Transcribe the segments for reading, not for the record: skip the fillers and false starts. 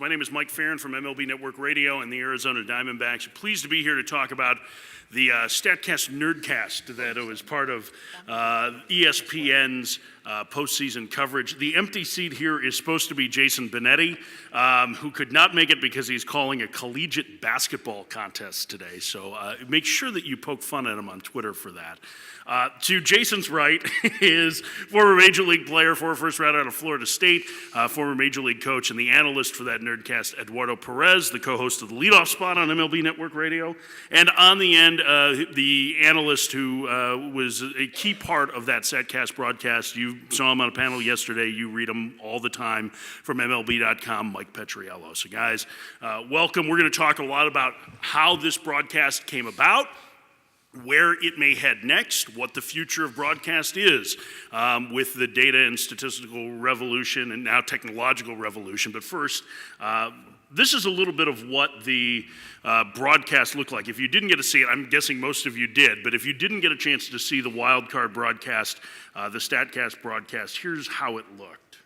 My name is Mike Ferrin from MLB Network Radio and the Arizona Diamondbacks. I'm pleased to be here to talk about the StatCast Nerdcast that was part of ESPN's postseason coverage. The empty seat here is supposed to be Jason Benetti, who could not make it because he's calling a collegiate basketball contest today. So make sure that you poke fun at him on Twitter for that. To Jason's right is former Major League player, former first round out of Florida State, former Major League coach, and the analyst for that Nerdcast, Eduardo Perez, the co-host of the leadoff spot on MLB Network Radio. And on the end, the analyst who was a key part of that StatCast broadcast. You saw him on a panel yesterday. You read him all the time from MLB.com, Mike Petriello. So guys, welcome. We're going to talk a lot about how this broadcast came about, where it may head next, what the future of broadcast is with the data and statistical revolution and now technological revolution. But first, this is a little bit of what the broadcast looked like. If you didn't get to see it, I'm guessing most of you did, but if you didn't get a chance to see the wild card broadcast, the StatCast broadcast, here's how it looked.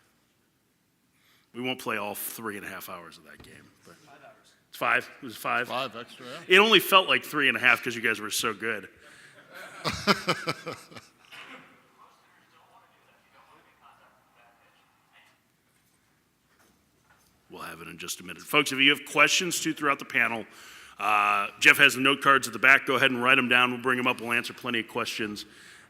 We won't play all 3.5 hours of that game. But it's 5? It was 5? 5 extra, yeah. It only felt like 3.5 because you guys were so good. We'll have it in just a minute. Folks, if you have questions too throughout the panel, Jeff has the note cards at the back. Go ahead and write them down. We'll bring them up. We'll answer plenty of questions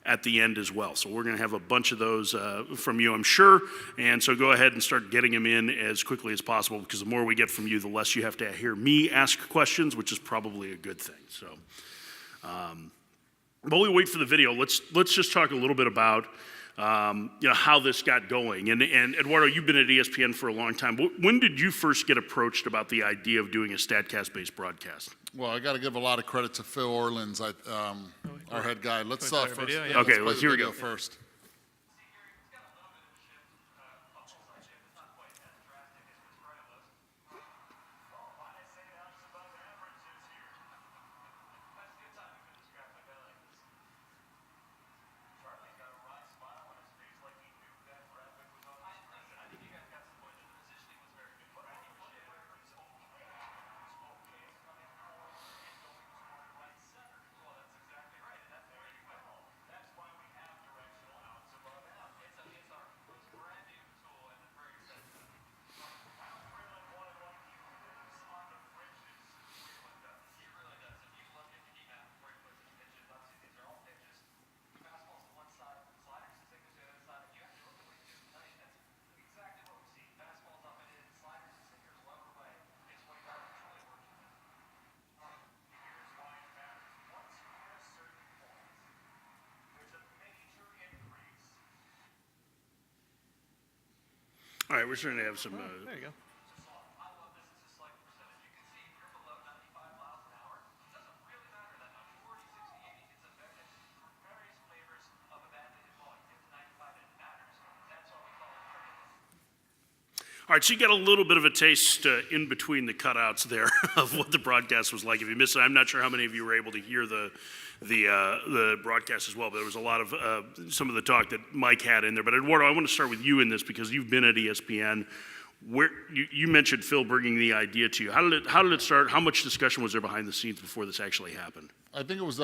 at the end as well. So we're going to have a bunch of those from you, I'm sure. And so go ahead and start getting them in as quickly as possible, because the more we get from you, the less you have to hear me ask questions, which is probably a good thing. So, while we wait for the video, let's just talk a little bit about how this got going. And Eduardo, you've been at ESPN for a long time. When did you first get approached about the idea of doing a StatCast-based broadcast? Well, I got to give a lot of credit to Phil Orleans, our head guy. Let's first. Okay, here we go first. All right, we're starting to have some... there you go. All right, so you got a little bit of a taste in between the cutouts there of what the broadcast was like. If you missed it, I'm not sure how many of you were able to hear the broadcast as well, but there was a lot of some of the talk that Mike had in there. But Eduardo, I want to start with you in this because you've been at ESPN. Where you mentioned Phil bringing the idea to you. How did it start? How much discussion was there behind the scenes before this actually happened? I think it was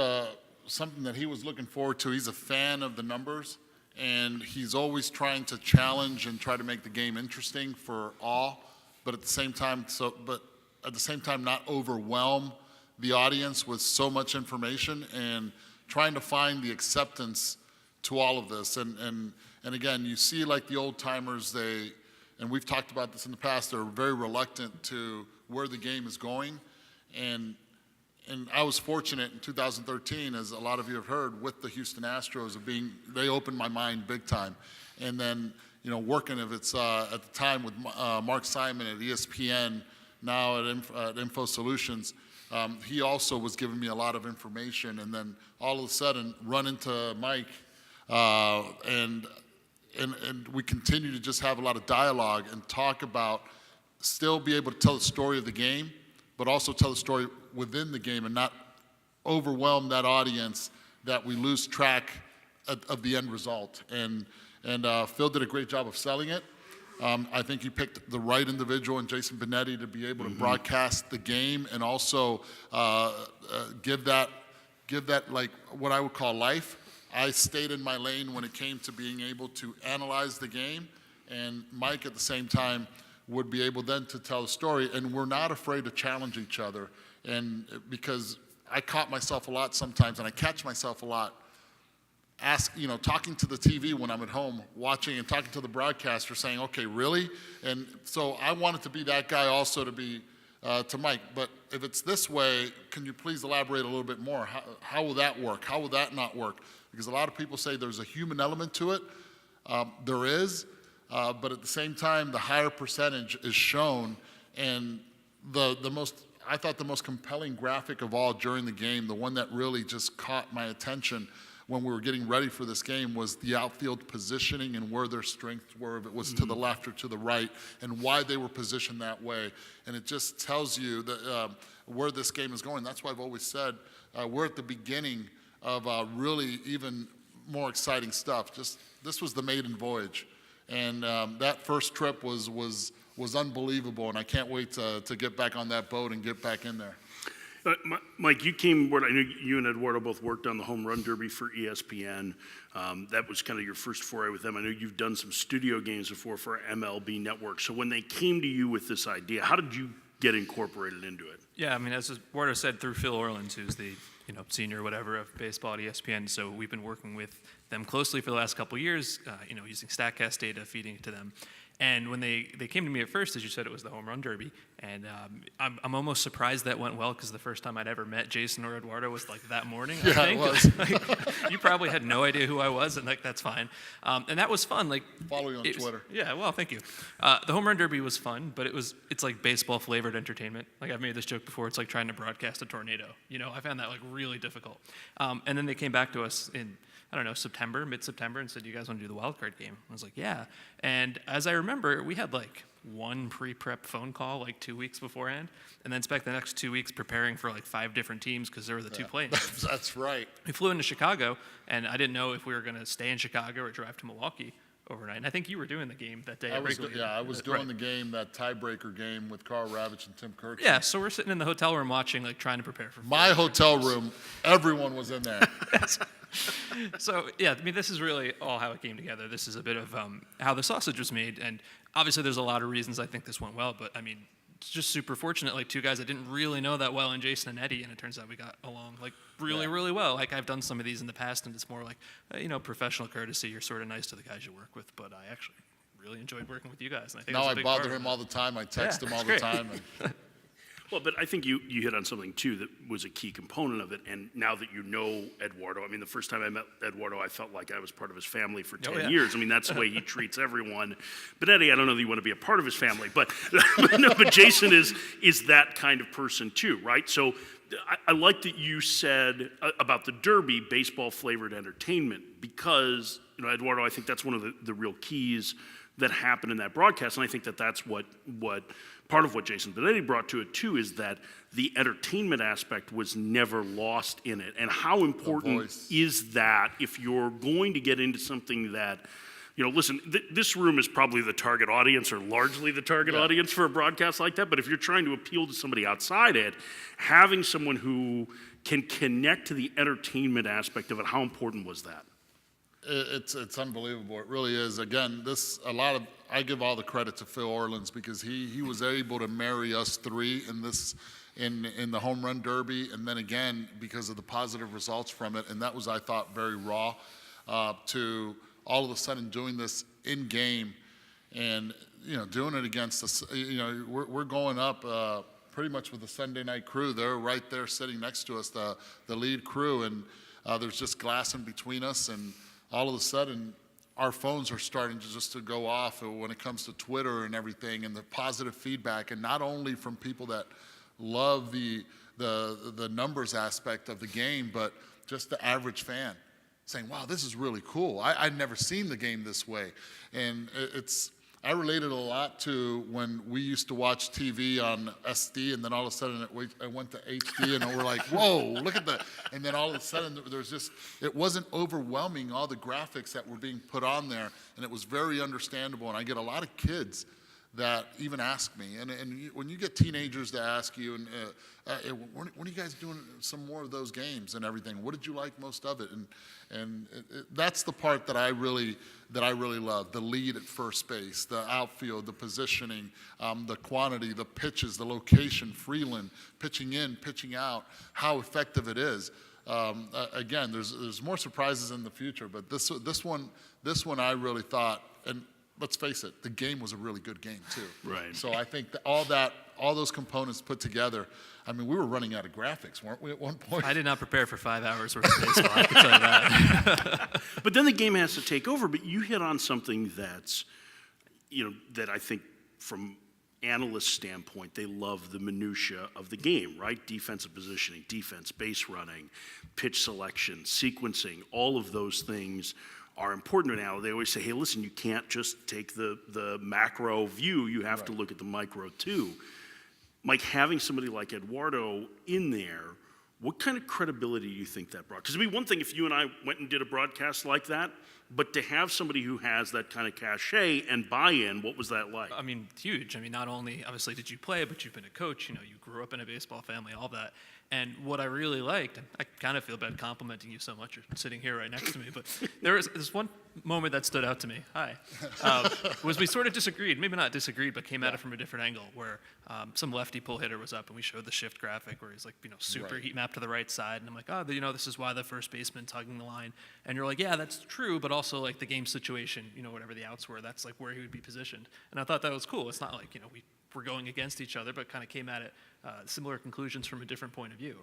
something that he was looking forward to. He's a fan of the numbers, and he's always trying to challenge and try to make the game interesting for all, but at the same time, not overwhelm the audience with so much information, and trying to find the acceptance to all of this. And again, you see like the old timers, and we've talked about this in the past, they're very reluctant to where the game is going. And I was fortunate in 2013, as a lot of you have heard, with the Houston Astros they opened my mind big time. And then, working at the time with Mark Simon at ESPN, now at Info Solutions, he also was giving me a lot of information. And then all of a sudden, run into Mike, and we continue to just have a lot of dialogue and talk about, still be able to tell the story of the game, but also tell the story within the game and not overwhelm that audience that we lose track of the end result. And Phil did a great job of selling it. I think he picked the right individual in Jason Benetti to be able to broadcast the game and also give that like what I would call life. I stayed in my lane when it came to being able to analyze the game, and Mike at the same time would be able then to tell the story, and we're not afraid to challenge each other. And because I caught myself a lot sometimes, and I catch myself a lot talking to the TV when I'm at home, watching and talking to the broadcaster, saying, okay, really? And so I wanted to be that guy also to be to Mike. But if it's this way, can you please elaborate a little bit more? How will that work? How will that not work? Because a lot of people say there's a human element to it. There is, but at the same time, the higher percentage is shown. And I thought the most compelling graphic of all during the game, the one that really just caught my attention when we were getting ready for this game, was the outfield positioning and where their strengths were, if it was to the left or to the right, and why they were positioned that way. And it just tells you that where this game is going. That's why I've always said we're at the beginning of really even more exciting stuff. This was the maiden voyage, and that first trip was unbelievable, and I can't wait to get back on that boat and get back in there. Mike, you came aboard. I know you and Eduardo both worked on the Home Run Derby for ESPN. That was kind of your first foray with them. I know you've done some studio games before for MLB Network. So when they came to you with this idea, how did you get incorporated into it? Yeah, I mean, as Eduardo said, through Phil Orleans, who's the senior whatever of baseball at ESPN. So we've been working with them closely for the last couple of years, using StatCast data, feeding it to them. And when they came to me at first, as you said, it was the Home Run Derby. And I'm almost surprised that went well, because the first time I'd ever met Jason or Eduardo was like that morning, I think. It was. You probably had no idea who I was, and that's fine. And that was fun. Follow you on Twitter. Yeah, well, thank you. The Home Run Derby was fun, but it's like baseball-flavored entertainment. Like, I've made this joke before. It's like trying to broadcast a tornado. I found that really difficult. And then they came back to us in, mid-September, and said, you guys want to do the wild card game? I was like, yeah. And as I remember, we had one pre-prep phone call 2 weeks beforehand, and then spent the next 2 weeks preparing for 5 different teams, because there were the two playing teams. That's right. We flew into Chicago, and I didn't know if we were going to stay in Chicago or drive to Milwaukee overnight. And I think you were doing the game that day. I was doing the game, that tiebreaker game with Carl Ravitch and Tim Kirk. Yeah, so we're sitting in the hotel room watching, trying to prepare for my hotel room. Everyone was in there. So, yeah, I mean, this is really all how it came together. This is a bit of how the sausage was made. And obviously there's a lot of reasons I think this went well, but I mean, it's just super fortunate, two guys I didn't really know that well, in Jason and Eddie, and it turns out we got along really well. I've done some of these in the past, and it's more professional courtesy. You're sort of nice to the guys you work with, but I actually really enjoyed working with you guys. And I think now that's a I big bother part him all the time. I text him all the great. time. Well, but I think you hit on something, too, that was a key component of it. And now that you know Eduardo, I mean, the first time I met Eduardo, I felt like I was part of his family for 10 years. I mean, that's the way he treats everyone. But Eddie, I don't know that you want to be a part of his family. But but Jason is that kind of person, too, right? So I like that you said about the Derby, baseball-flavored entertainment, because, Eduardo, I think that's one of the real keys that happened in that broadcast. And I think that's what part of what Jason Benetti brought to it, too, is that the entertainment aspect was never lost in it. And how important is that if you're going to get into something that, listen, this room is probably the target audience, or largely the target audience for a broadcast like that. But if you're trying to appeal to somebody outside it, having someone who can connect to the entertainment aspect of it, how important was that? It's unbelievable. It really is. Again, I give all the credit to Phil Orleans, because he was able to marry us three in the Home Run Derby, and then again because of the positive results from it, and that was, I thought, very raw, to all of a sudden doing this in game, and doing it against us. We're going up pretty much with the Sunday night crew. They're right there sitting next to us, the lead crew, and there's just glass in between us, and all of a sudden, our phones are starting to go off when it comes to Twitter and everything, and the positive feedback, and not only from people that love the numbers aspect of the game, but just the average fan saying, "Wow, this is really cool. I'd never seen the game this way," and I related a lot to when we used to watch TV on SD, and then all of a sudden it went to HD, and we're like, whoa, look at that. And then all of a sudden there's just, it wasn't overwhelming, all the graphics that were being put on there, and it was very understandable. And I get a lot of kids that even ask me, and when you get teenagers to ask you, and when are you guys doing some more of those games and everything? What did you like most of it? And that's the part that I really love: the lead at first base, the outfield, the positioning, the quantity, the pitches, the location, Freeland, pitching in, pitching out, how effective it is. Again, there's more surprises in the future, but this one I really thought, and let's face it, the game was a really good game too. Right. So I think that all those components put together, I mean, we were running out of graphics, weren't we, at one point? I did not prepare for 5 hours worth of baseball, I can tell you that. But then the game has to take over. But you hit on something that's, that I think from analyst standpoint, they love the minutia of the game, right? Defensive positioning, defense, base running, pitch selection, sequencing, all of those things are important now. They always say, hey, listen, you can't just take the macro view, you have to look at the micro too. Mike, having somebody like Eduardo in there, what kind of credibility do you think that brought? Because it'd be one thing if you and I went and did a broadcast like that, but to have somebody who has that kind of cachet and buy-in, what was that like? I mean, huge. I mean, not only obviously did you play, but you've been a coach, you grew up in a baseball family, all that. And what I really liked, and I kind of feel bad complimenting you so much, you're sitting here right next to me, but there was this one moment that stood out to me. Hi. Was we sort of disagreed, maybe not disagreed, but came at it from a different angle, where some lefty pull hitter was up, and we showed the shift graphic where he's like, super heat map to the right side, and I'm like, this is why the first baseman's hugging the line. And you're like, yeah, that's true, but also like the game situation, whatever the outs were, that's like where he would be positioned. And I thought that was cool. It's not like, we're going against each other, but kind of came at it similar conclusions from a different point of view,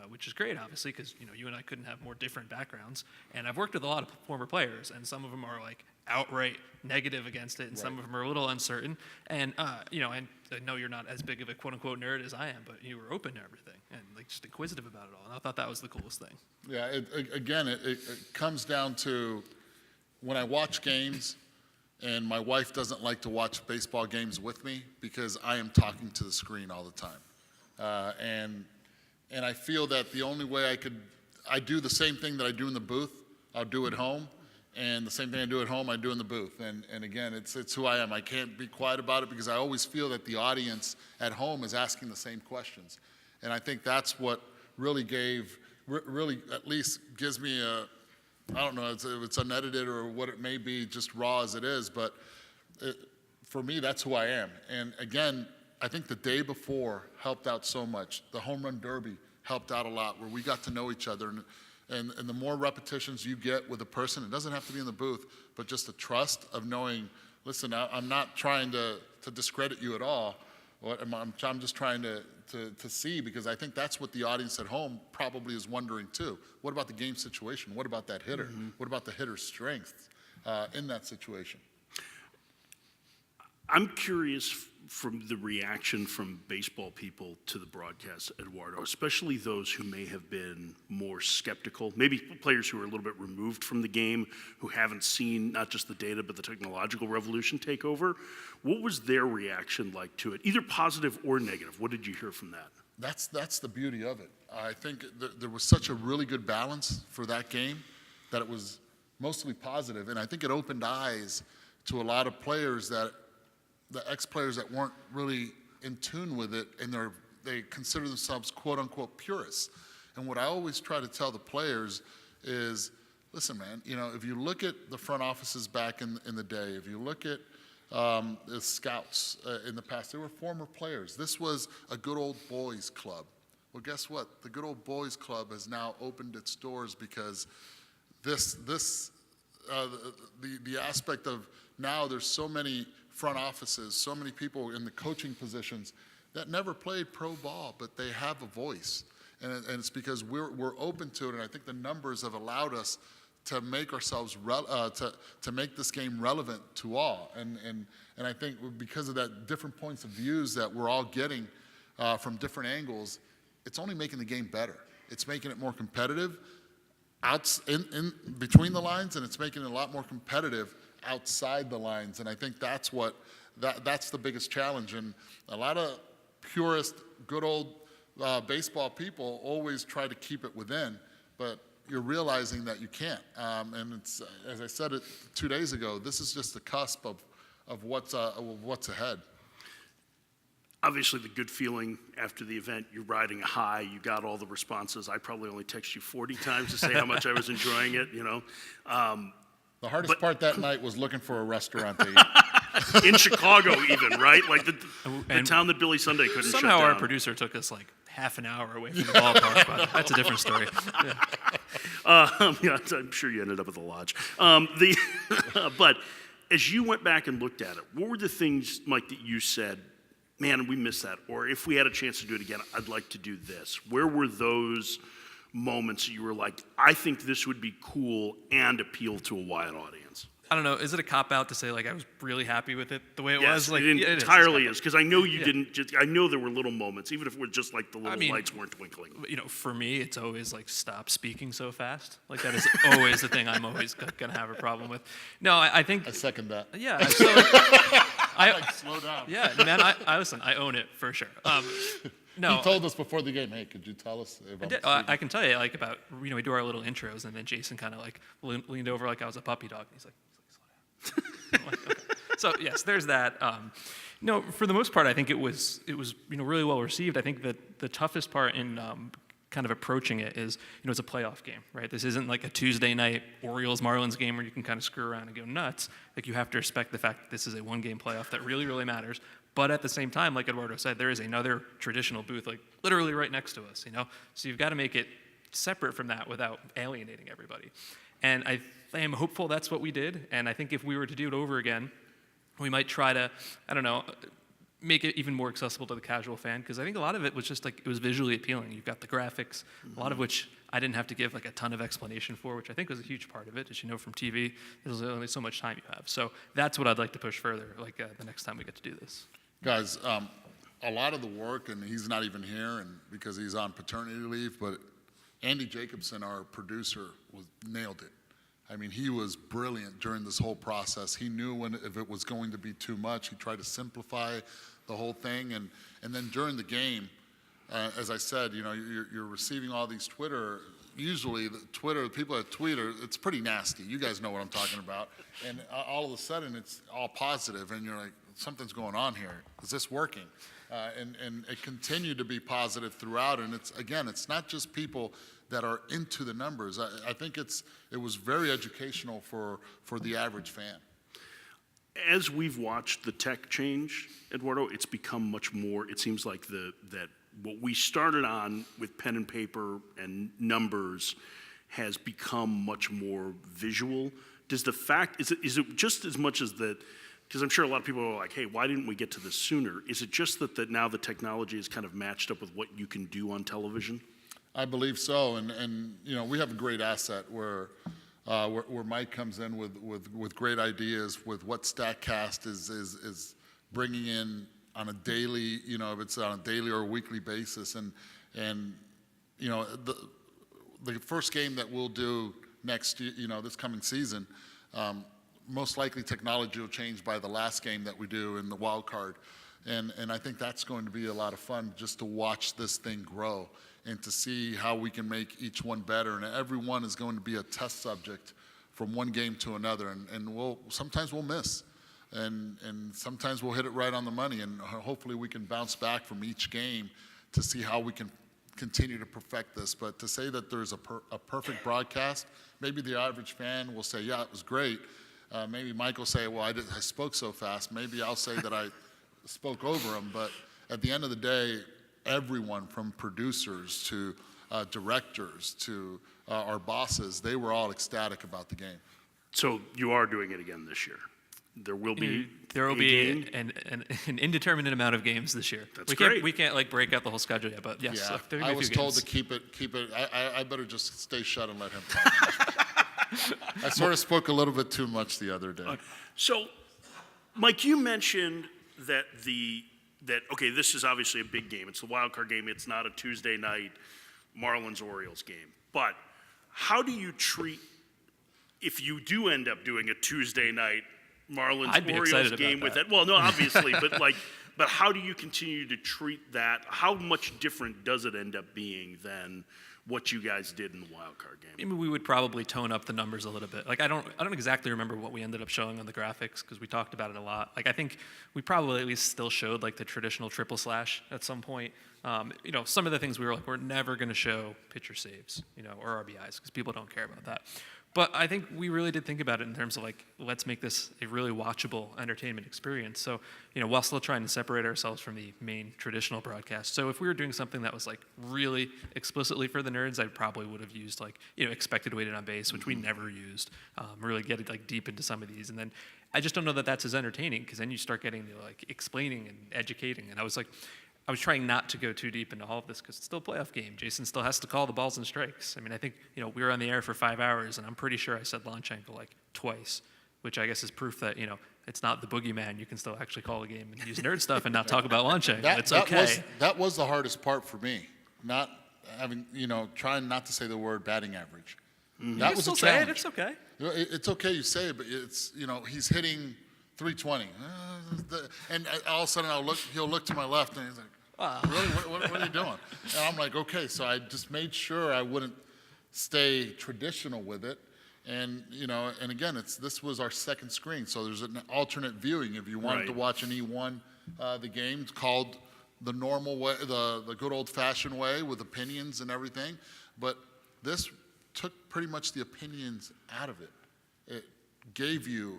which is great, obviously, because you and I couldn't have more different backgrounds. And I've worked with a lot of former players, and some of them are like outright negative against it, and some of them are a little uncertain. And and I know you're not as big of a quote unquote nerd as I am, but you were open to everything and like just inquisitive about it all. And I thought that was the coolest thing. Yeah, it comes down to when I watch games. And my wife doesn't like to watch baseball games with me because I am talking to the screen all the time. And I feel that the only way I do the same thing that I do in the booth, I'll do at home. And the same thing I do at home, I do in the booth. And again, it's who I am. I can't be quiet about it because I always feel that the audience at home is asking the same questions. And I think that's what really at least gives me I don't know if it's unedited or what it may be, just raw as it is, but for me, that's who I am. And again, I think the day before helped out so much. The home run derby helped out a lot, where we got to know each other. And the more repetitions you get with a person, it doesn't have to be in the booth, but just the trust of knowing, listen, I'm not trying to discredit you at all. I'm just trying to see, because I think that's what the audience at home probably is wondering too. What about the game situation? What about that hitter? Mm-hmm. What about the hitter's strength in that situation? I'm curious from the reaction from baseball people to the broadcast, Eduardo, especially those who may have been more skeptical, maybe players who are a little bit removed from the game, who haven't seen not just the data but the technological revolution take over. What was their reaction like to it, either positive or negative? What did you hear from that? That's the beauty of it. I think there was such a really good balance for that game that it was mostly positive, and I think it opened eyes to a lot of players, the ex-players that weren't really in tune with it, and they consider themselves quote-unquote purists. And what I always try to tell the players is, listen, man, if you look at the front offices back in the day, if you look at the scouts in the past, they were former players. This was a good old boys club. Well, guess what? The good old boys club has now opened its doors because the aspect of now there's so many front offices, so many people in the coaching positions that never played pro ball, but they have a voice. And it's because we're open to it, and I think the numbers have allowed us to make ourselves to make this game relevant to all. And I think because of that different points of views that we're all getting from different angles, it's only making the game better. It's making it more competitive in between the lines, and it's making it a lot more competitive outside the lines, and I think that's that's the biggest challenge. And a lot of purist, good old baseball people always try to keep it within, but you're realizing that you can't. And it's, as I said it 2 days ago, this is just the cusp of what's ahead. Obviously, the good feeling after the event, you're riding a high, you got all the responses. I probably only text you 40 times to say how much I was enjoying it, you know. The hardest part that night was looking for a restaurant to eat. In Chicago even, right? Like the town that Billy Sunday couldn't shut down. Somehow our producer took us like half an hour away from the ballpark, but that's a different story. Yeah, I'm sure you ended up at the lodge. But as you went back and looked at it, what were the things, Mike, that you said, man, we missed that? Or if we had a chance to do it again, I'd like to do this. Where were those moments that you were like, I think this would be cool and appeal to a wide audience? I don't know. Is it a cop-out to say, like, I was really happy with it the way it Yes, was? Like, it yeah, entirely is, because I know you didn't just, I know there were little moments, even if it was just like the little lights weren't twinkling. You know, for me, it's always like, stop speaking so fast. Like, that is always the thing I'm always going to have a problem with. No, I think... I second that. Yeah. So, Slow down. Yeah, man, I listen, I own it for sure. No, He told us before the game, hey, could you tell us? I can tell you, like, about, you know, we do our little intros, and then Jason kind of, like, leaned over like I was a puppy dog, and he's like, slow down. I'm like, okay. So, yes, there's that. No, for the most part, I think it was you know, really well received. I think that the toughest part in kind of approaching it is, you know, it's a playoff game, right? This isn't like a Tuesday night Orioles-Marlins game where you can kind of screw around and go nuts. Like, you have to respect the fact that this is a one-game playoff that really, really matters. But at the same time, like Eduardo said, there is another traditional booth, like, literally right next to us, you know? So you've got to make it separate from that without alienating everybody. And I am hopeful that's what we did. And I think if we were to do it over again, we might try to, I don't know, make it even more accessible to the casual fan, because I think a lot of it was just like, it was visually appealing. You've got the graphics, a lot of which I didn't have to give like a ton of explanation for, which I think was a huge part of it. As you know from TV, there's only so much time you have. So that's what I'd like to push further, like the next time we get to do this. Guys, a lot of the work, and he's not even here and because he's on paternity leave, but Andy Jacobson, our producer, nailed it. I mean, he was brilliant during this whole process. He knew if it was going to be too much. He tried to simplify the whole thing. And then during the game, as I said, you know, you're receiving all these Twitter. Usually, the people at Twitter, it's pretty nasty. You guys know what I'm talking about. And all of a sudden, it's all positive, and you're like, something's going on here. Is this working? And it continued to be positive throughout. And it's not just people that are into the numbers. I think it was very educational for the average fan. As we've watched the tech change, Eduardo, it's become much more, it seems like that what we started on with pen and paper and numbers has become much more visual. Is it just as much as that, because I'm sure a lot of people are like, hey, why didn't we get to this sooner? Is it just that now the technology is kind of matched up with what you can do on television? I believe so, and you know, we have a great asset where Mike comes in with great ideas with what StatCast is bringing in on a daily, you know, if it's on a daily or a weekly basis, and you know, the first game that we'll do next, you know, this coming season, most likely technology will change by the last game that we do in the wild card, and I think that's going to be a lot of fun just to watch this thing grow and to see how we can make each one better. And every one is going to be a test subject from one game to another. And sometimes we'll miss. And sometimes we'll hit it right on the money. And hopefully we can bounce back from each game to see how we can continue to perfect this. But to say that there's a perfect broadcast, maybe the average fan will say, yeah, it was great. Maybe Mike will say, well, I spoke so fast. Maybe I'll say that I spoke over him. But at the end of the day, everyone from producers to directors to our bosses, they were all ecstatic about the game. So you are doing it again this year? There will be an indeterminate amount of games this year. That's great. We can't like break out the whole schedule yet, but yes. Yeah, there will I be a was few told games. to keep it. I better just stay shut and let him talk. I sort of spoke a little bit too much the other day. So, Mike, you mentioned that okay, this is obviously a big game. It's the wild card game. It's not a Tuesday night Marlins-Orioles game. But how do you treat, if you do end up doing a Tuesday night Marlins I'd be Orioles excited about game with that. it. Well, no, obviously, but how do you continue to treat that? How much different does it end up being than what you guys did in the wild card game? Maybe we would probably tone up the numbers a little bit. Like I don't exactly remember what we ended up showing on the graphics because we talked about it a lot. Like I think we probably at least still showed like the traditional triple slash at some point. Some of the things we were like, we're never going to show pitcher saves, or RBIs because people don't care about that. But I think we really did think about it in terms of like, let's make this a really watchable entertainment experience. So, while still trying to separate ourselves from the main traditional broadcast. So if we were doing something that was like really explicitly for the nerds, I probably would have used like, expected weighted on base, which we never used. Really get it like deep into some of these. And then I just don't know that that's as entertaining because then you start getting the like explaining and educating. And I was trying not to go too deep into all of this because it's still a playoff game. Jason still has to call the balls and strikes. I mean, I think, we were on the air for 5 hours, and I'm pretty sure I said launch angle like twice, which I guess is proof that, it's not the boogeyman. You can still actually call a game and use nerd stuff and not talk about launch angle. It's okay. That was the hardest part for me, not having, trying not to say the word batting average. Mm-hmm. That You was a still say it. challenge. It's okay. It's okay you say it, but it's, he's hitting 320. And all of a sudden he'll look to my left and he's like, really? What are you doing? And I'm like, okay. So I just made sure I wouldn't stay traditional with it. And, and again, this was our second screen. So there's an alternate viewing. If you wanted to watch an E1, the game, it's called the normal way, the good old fashioned way with opinions and everything. But this took pretty much the opinions out of it. It gave you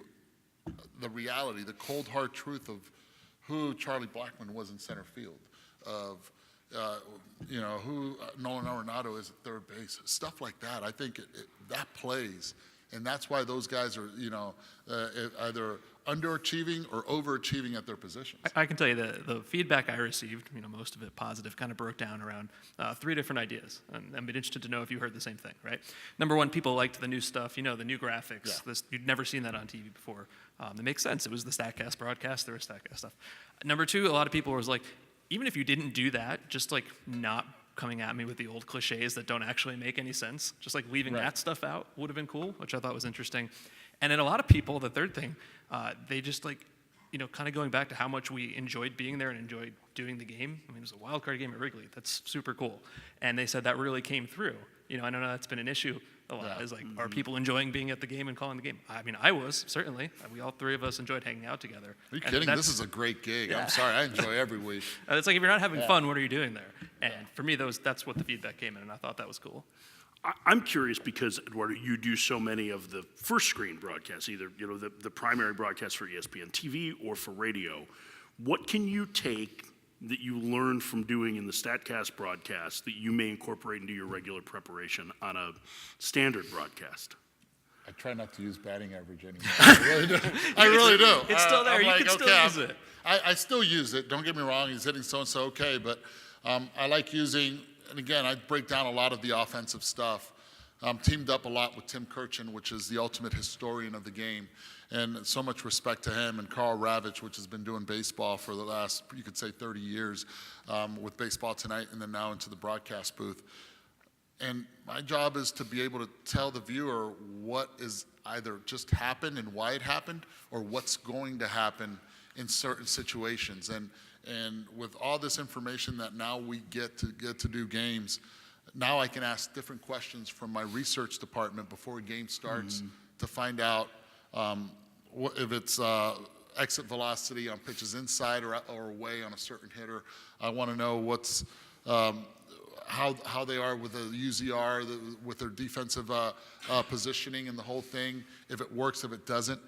the reality, the cold hard truth of who Charlie Blackmon was in center field, of who Nolan Arenado is at third base, stuff like that. I think that plays, and that's why those guys are either underachieving or overachieving at their positions. I can tell you the feedback I received, most of it positive, kind of broke down around 3 different ideas. And I'd be interested to know if you heard the same thing, right? Number one, people liked the new stuff, the new graphics. Yeah. You'd never seen that on TV before. It makes sense. It was the StatCast broadcast. There was StatCast stuff. Number 2, a lot of people was like, even if you didn't do that, just like not coming at me with the old cliches that don't actually make any sense, just like leaving that stuff out would have been cool, which I thought was interesting. And then a lot of people, the third thing, they just like, kind of going back to how much we enjoyed being there and enjoyed doing the game. I mean, it was a wild card game at Wrigley. That's super cool. And they said that really came through. I know that's been an issue a lot. Is like, are people enjoying being at the game and calling the game? I mean, I was, certainly. We all 3 of us enjoyed hanging out together. Are you kidding? This is a great gig. Yeah. I'm sorry. I enjoy every week. It's like, if you're not having fun, what are you doing there? And for me, that's what the feedback came in, and I thought that was cool. I'm curious because, Eduardo, you do so many of the first screen broadcasts, either the primary broadcast for ESPN TV or for radio. What can you take that you learned from doing in the StatCast broadcast that you may incorporate into your regular preparation on a standard broadcast? I try not to use batting average anymore. I really do. I really do. It's still there. I'm You like, can still use it. I still use it. Don't get me wrong. He's hitting so-and-so okay. But I like using, and again, I break down a lot of the offensive stuff. Teamed up a lot with Tim Kirchin, which is the ultimate historian of the game. And so much respect to him, and Carl Ravitch, which has been doing baseball for the last, you could say, 30 years with Baseball Tonight and then now into the broadcast booth. And my job is to be able to tell the viewer what is either just happened and why it happened, or what's going to happen in certain situations. And with all this information that now we get to do games, now I can ask different questions from my research department before a game starts to find out if it's exit velocity on pitches inside or away on a certain hitter. I want to know what's how they are with the UZR, with their defensive positioning and the whole thing, if it works, if it doesn't.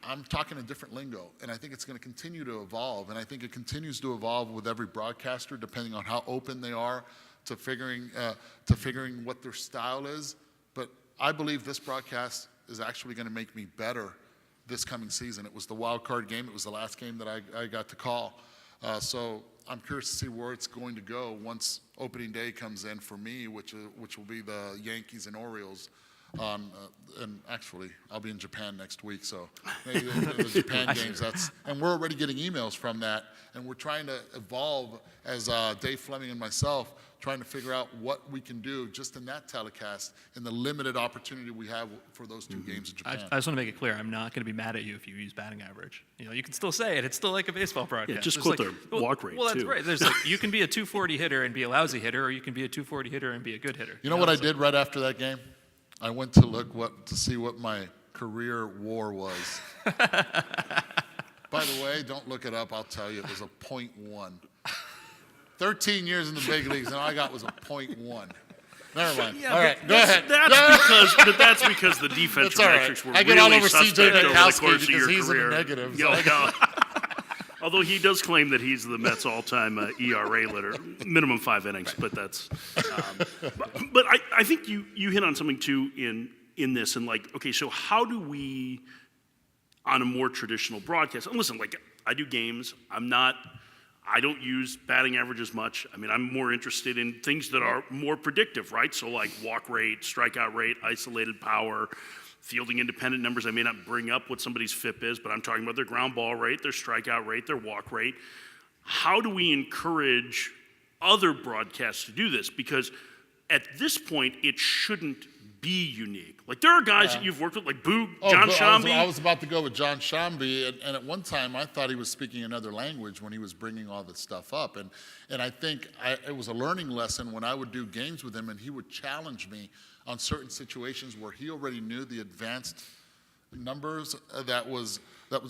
I'm talking a different lingo, and I think it's going to continue to evolve, and I think it continues to evolve with every broadcaster depending on how open they are to figuring what their style is. But I believe this broadcast is actually going to make me better this coming season. It was the wild card game. It was the last game that I got to call. So I'm curious to see where it's going to go once opening day comes in for me, which will be the Yankees and Orioles and actually, I'll be in Japan next week, so maybe the Japan games. And we're already getting emails from that, and we're trying to evolve as Dave Fleming and myself, trying to figure out what we can do just in that telecast in the limited opportunity we have for those two games in Japan. I just want to make it clear, I'm not going to be mad at you if you use batting average. You can still say it. It's still like a baseball broadcast. Yeah, just There's quote their walk rate, Well, that's too. right. There's you can be a 240 hitter and be a lousy hitter, or you can be a 240 hitter and be a good hitter. You know what I did right after that game? I went to see what my career WAR was. By the way, don't look it up. I'll tell you, it was a .1. 13 years in the big leagues, and all I got was a .1. Never mind. Yeah, all right, go ahead. That's because the defensive That's all right. metrics were I get all really over suspect CJ over the Mikowski course of because your he's in career. the negative. Yeah, no. Although he does claim that he's the Mets' all-time ERA leader, minimum 5 innings, but that's. But I think you hit on something too in this, and okay, so how do we, on a more traditional broadcast? And listen, I do games. I don't use batting average as much. I mean, I'm more interested in things that are more predictive, right? So walk rate, strikeout rate, isolated power, fielding independent numbers. I may not bring up what somebody's FIP is, but I'm talking about their ground ball rate, their strikeout rate, their walk rate. How do we encourage other broadcasts to do this? Because at this point, it shouldn't be unique. There are guys that you've worked with, like Boog, John Shambi. I was about to go with John Shambi, and at one time I thought he was speaking another language when he was bringing all this stuff up. And I think it was a learning lesson when I would do games with him, and he would challenge me on certain situations where he already knew the advanced numbers that was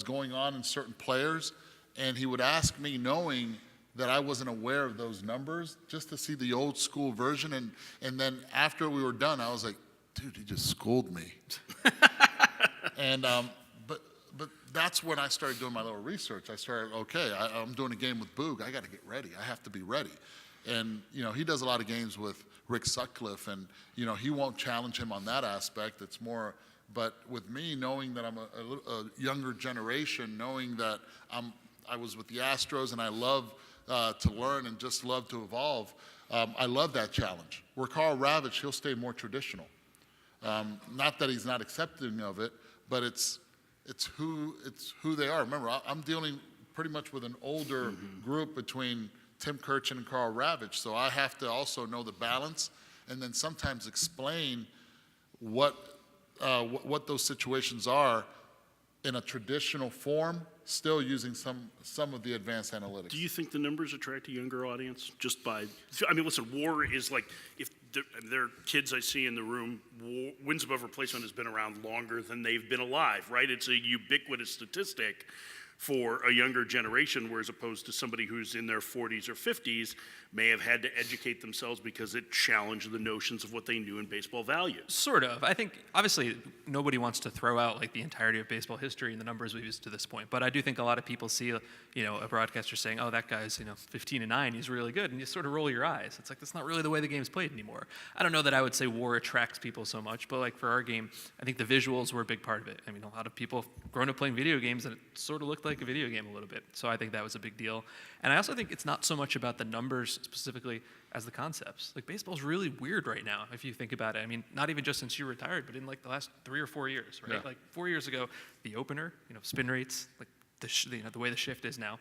going on in certain players, and he would ask me knowing that I wasn't aware of those numbers, just to see the old school version. And then after we were done, I was like, dude, he just schooled me. And but that's when I started doing my little research. I started, I'm doing a game with Boog. I got to get ready. I have to be ready. And he does a lot of games with Rick Sutcliffe, and he won't challenge him on that aspect. It's more, but with me, knowing that I'm a younger generation, knowing that I was with the Astros, and I love to learn and just love to evolve. I love that challenge. Where Carl Ravitch, he'll stay more traditional. Not that he's not accepting of it, but it's who they are. Remember, I'm dealing pretty much with an older group between Tim Kirchin and Carl Ravitch, so I have to also know the balance, and then sometimes explain what those situations are in a traditional form, still using some of the advanced analytics. Do you think the numbers attract a younger audience just by? I mean, listen, WAR is if there are kids I see in the room. Wins above replacement has been around longer than they've been alive, right? It's a ubiquitous statistic for a younger generation, whereas opposed to somebody who's in their 40s or 50s may have had to educate themselves because it challenged the notions of what they knew in baseball values. Sort of. I think, obviously, nobody wants to throw out the entirety of baseball history and the numbers we've used to this point, but I do think a lot of people see, a broadcaster saying, oh, that guy's, 15-9, he's really good, and you sort of roll your eyes. It's that's not really the way the game's played anymore. I don't know that I would say WAR attracts people so much, but for our game, I think the visuals were a big part of it. I mean, a lot of people grown up playing video games, and it sort of looked like a video game a little bit, so I think that was a big deal. And I also think it's not so much about the numbers specifically as the concepts. Baseball's really weird right now, if you think about it. I mean, not even just since you retired, but in the last 3 or 4 years, right? Yeah. 4 years ago, the opener, spin rates, the way the shift is now,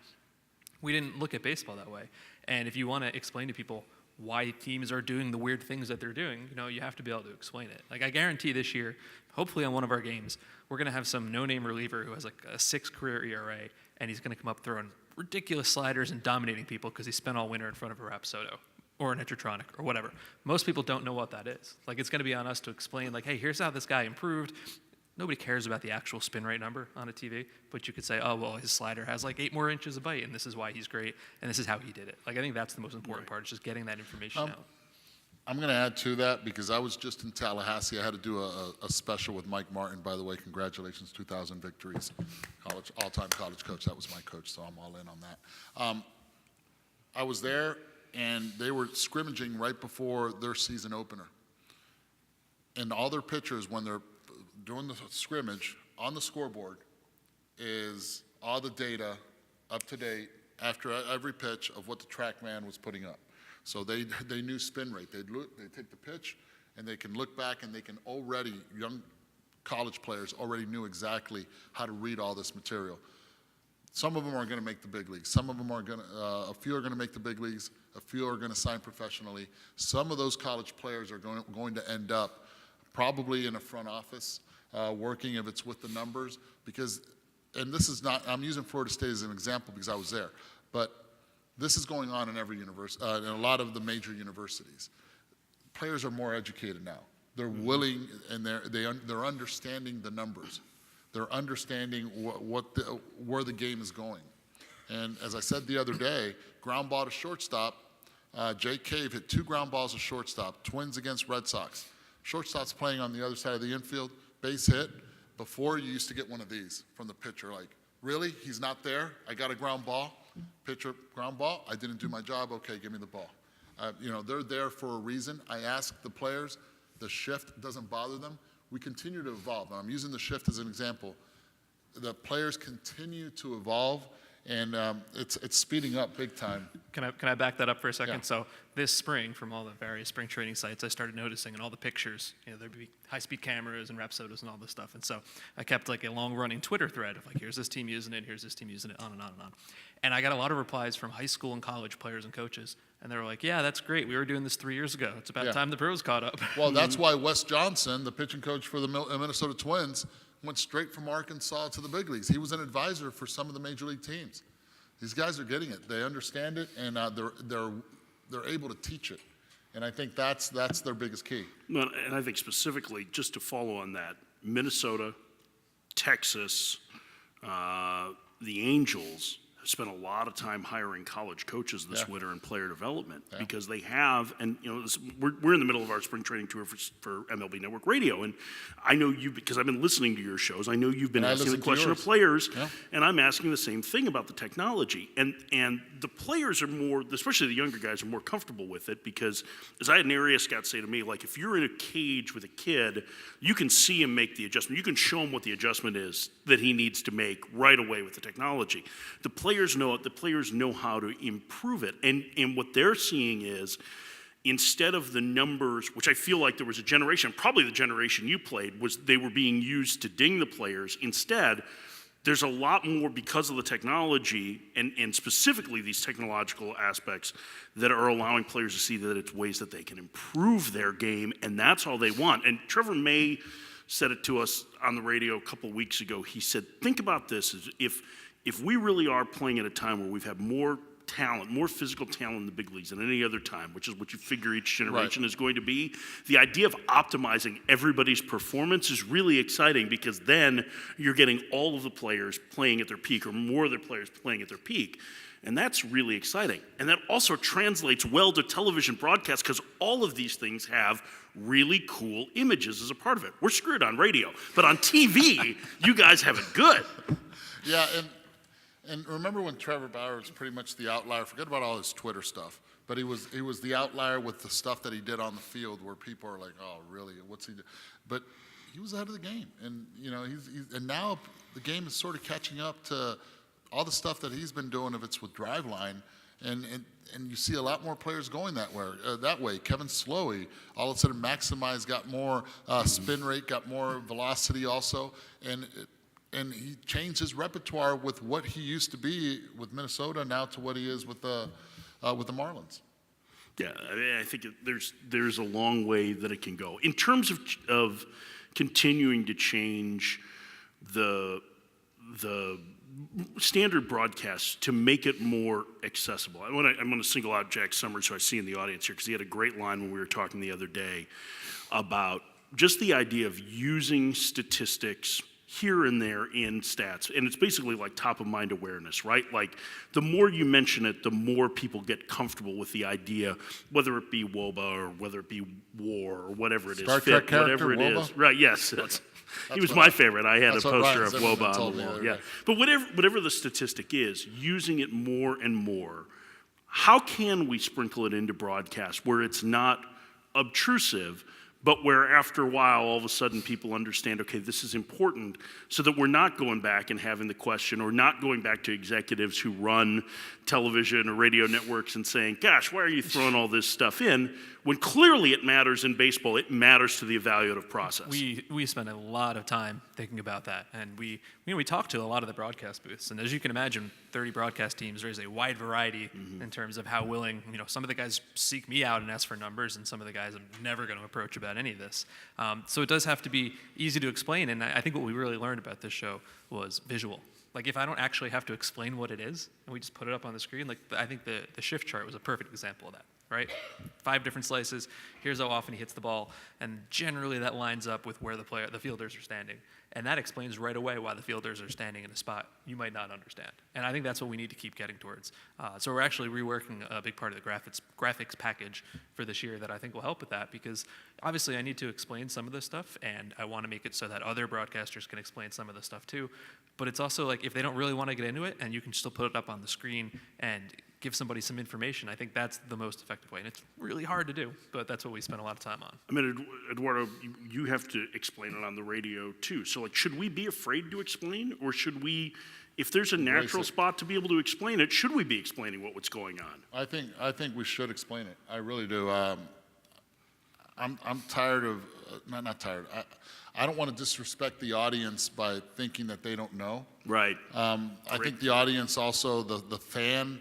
we didn't look at baseball that way. And if you want to explain to people why teams are doing the weird things that they're doing, you have to be able to explain it. I guarantee this year, hopefully on one of our games, we're going to have some no-name reliever who has a 6 career ERA, and he's going to come up throwing ridiculous sliders and dominating people because he spent all winter in front of a Rapsodo or an Electronic or whatever. Most people don't know what that is. It's going to be on us to explain, hey, here's how this guy improved. Nobody cares about the actual spin rate number on a TV, but you could say, oh, well, his slider has 8 more inches of bite, and this is why he's great, and this is how he did it. I think that's the most important part, is just getting that information out. I'm going to add to that because I was just in Tallahassee. I had to do a special with Mike Martin. By the way, congratulations, 2,000 victories. All-time college coach. That was my coach, so I'm all in on that. I was there, and they were scrimmaging right before their season opener. And all their pitchers, when they're doing the scrimmage, on the scoreboard is all the data up to date after every pitch of what the TrackMan was putting up. So they knew spin rate. They'd take the pitch, and they can look back and they can already, young college players already knew exactly how to read all this material. Some of them are going to make the big leagues. Some of them are going to, a few are going to make the big leagues. A few are going to sign professionally. Some of those college players are going to end up probably in a front office working, if it's with the numbers, because, and this is not, I'm using Florida State as an example because I was there, but this is going on in every university, in a lot of the major universities. Players are more educated now. They're willing, and they're understanding the numbers. They're understanding where the game is going. And as I said the other day, ground ball to shortstop, Jake Cave hit 2 ground balls to shortstop, Twins against Red Sox. Shortstop's playing on the other side of the infield, base hit. Before, you used to get one of these from the pitcher, like, really? He's not there? I got a ground ball. Pitcher, ground ball. I didn't do my job. Okay, give me the ball. They're there for a reason. I ask the players, the shift doesn't bother them. We continue to evolve. And I'm using the shift as an example. The players continue to evolve, and it's speeding up big time. Can I back that up for a second? Yeah. So this spring, from all the various spring training sites, I started noticing in all the pictures, there'd be high-speed cameras and Rapsodas and all this stuff. And so I kept like a long-running Twitter thread of like, here's this team using it, here's this team using it, on and on and on. And I got a lot of replies from high school and college players and coaches, and they were like, yeah, that's great. We were doing this 3 years ago. It's about time the pros caught up. Well, that's why Wes Johnson, the pitching coach for the Minnesota Twins, went straight from Arkansas to the big leagues. He was an advisor for some of the major league teams. These guys are getting it. They understand it, and they're able to teach it. And I think that's their biggest key. Well, and I think specifically, just to follow on that, Minnesota, Texas, the Angels have spent a lot of time hiring college coaches this winter in player development because they have, and we're in the middle of our spring training tour for MLB Network Radio, and I know you, because I've been listening to your shows, I know you've been asking the question of players, and I'm asking the same thing about the technology, and the players are more, especially the younger guys, are more comfortable with it because, as I had an area scout say to me, like, if you're in a cage with a kid, you can see him make the adjustment. You can show him what the adjustment is that he needs to make right away with the technology. The players know how to improve it, and what they're seeing is, instead of the numbers, which I feel like there was a generation, probably the generation you played, was they were being used to ding the players. Instead, there's a lot more because of the technology and specifically these technological aspects that are allowing players to see that it's ways that they can improve their game, and that's all they want. And Trevor May said it to us on the radio a couple of weeks ago. He said, think about this, if we really are playing at a time where we've had more talent, more physical talent in the big leagues than any other time, which is what you figure each generation is going to be, the idea of optimizing everybody's performance is really exciting because then you're getting all of the players playing at their peak or more of their players playing at their peak. And that's really exciting. And that also translates well to television broadcasts because all of these things have really cool images as a part of it. We're screwed on radio, but on TV, you guys have it good. Yeah, and remember when Trevor Bauer was pretty much the outlier? Forget about all his Twitter stuff, but he was the outlier with the stuff that he did on the field, where people are like, "Oh, really? What's he do?" But he was ahead of the game, and and now the game is sort of catching up to all the stuff that he's been doing. If it's with driveline, and you see a lot more players going that way. Kevin Slowey, all of a sudden, maximized, got more spin rate, got more velocity also, and he changed his repertoire with what he used to be with Minnesota now to what he is with the Marlins. Yeah, I think there's a long way that it can go in terms of continuing to change the standard broadcast to make it more accessible. I'm going to single out Jack Summers, who I see in the audience here, because he had a great line when we were talking the other day about just the idea of using statistics here and there in stats, and it's basically like top-of-mind awareness, right? Like, the more you mention it, the more people get comfortable with the idea, whether it be WOBA or whether it be WAR or whatever it is, Star Trek character, whatever it WOBA? is. Right, yes. He was my favorite. I had a poster of WOBA on the wall. Yeah. But whatever the statistic is, using it more and more, how can we sprinkle it into broadcast where it's not obtrusive, but where after a while, all of a sudden people understand, okay, this is important, so that we're not going back and having the question, or not going back to executives who run television or radio networks and saying, gosh, why are you throwing all this stuff in? When clearly it matters in baseball, it matters to the evaluative process. We spend a lot of time thinking about that, and we talk to a lot of the broadcast booths, and as you can imagine, 30 broadcast teams, there's a wide variety in terms of how willing, some of the guys seek me out and ask for numbers, and some of the guys I'm never going to approach about any of this. So it does have to be easy to explain, and I think what we really learned about this show was visual. Like, if I don't actually have to explain what it is, and we just put it up on the screen, like, I think the shift chart was a perfect example of that, right? 5 different slices, here's how often he hits the ball, and generally that lines up with where the fielders are standing. And that explains right away why the fielders are standing in a spot you might not understand. And I think that's what we need to keep getting towards. So we're actually reworking a big part of the graphics package for this year that I think will help with that, because obviously I need to explain some of this stuff, and I want to make it so that other broadcasters can explain some of the stuff too. But it's also like, if they don't really want to get into it, and you can still put it up on the screen and give somebody some information, I think that's the most effective way. And it's really hard to do, but that's what we spend a lot of time on. I mean, Eduardo, you have to explain it on the radio too. So, like, should we be afraid to explain, or should we, if there's a natural spot to be able to explain it, should we be explaining what's going on? I think we should explain it. I really do. I'm tired of not tired. I don't want to disrespect the audience by thinking that they don't know. Right. I think the audience also, the fan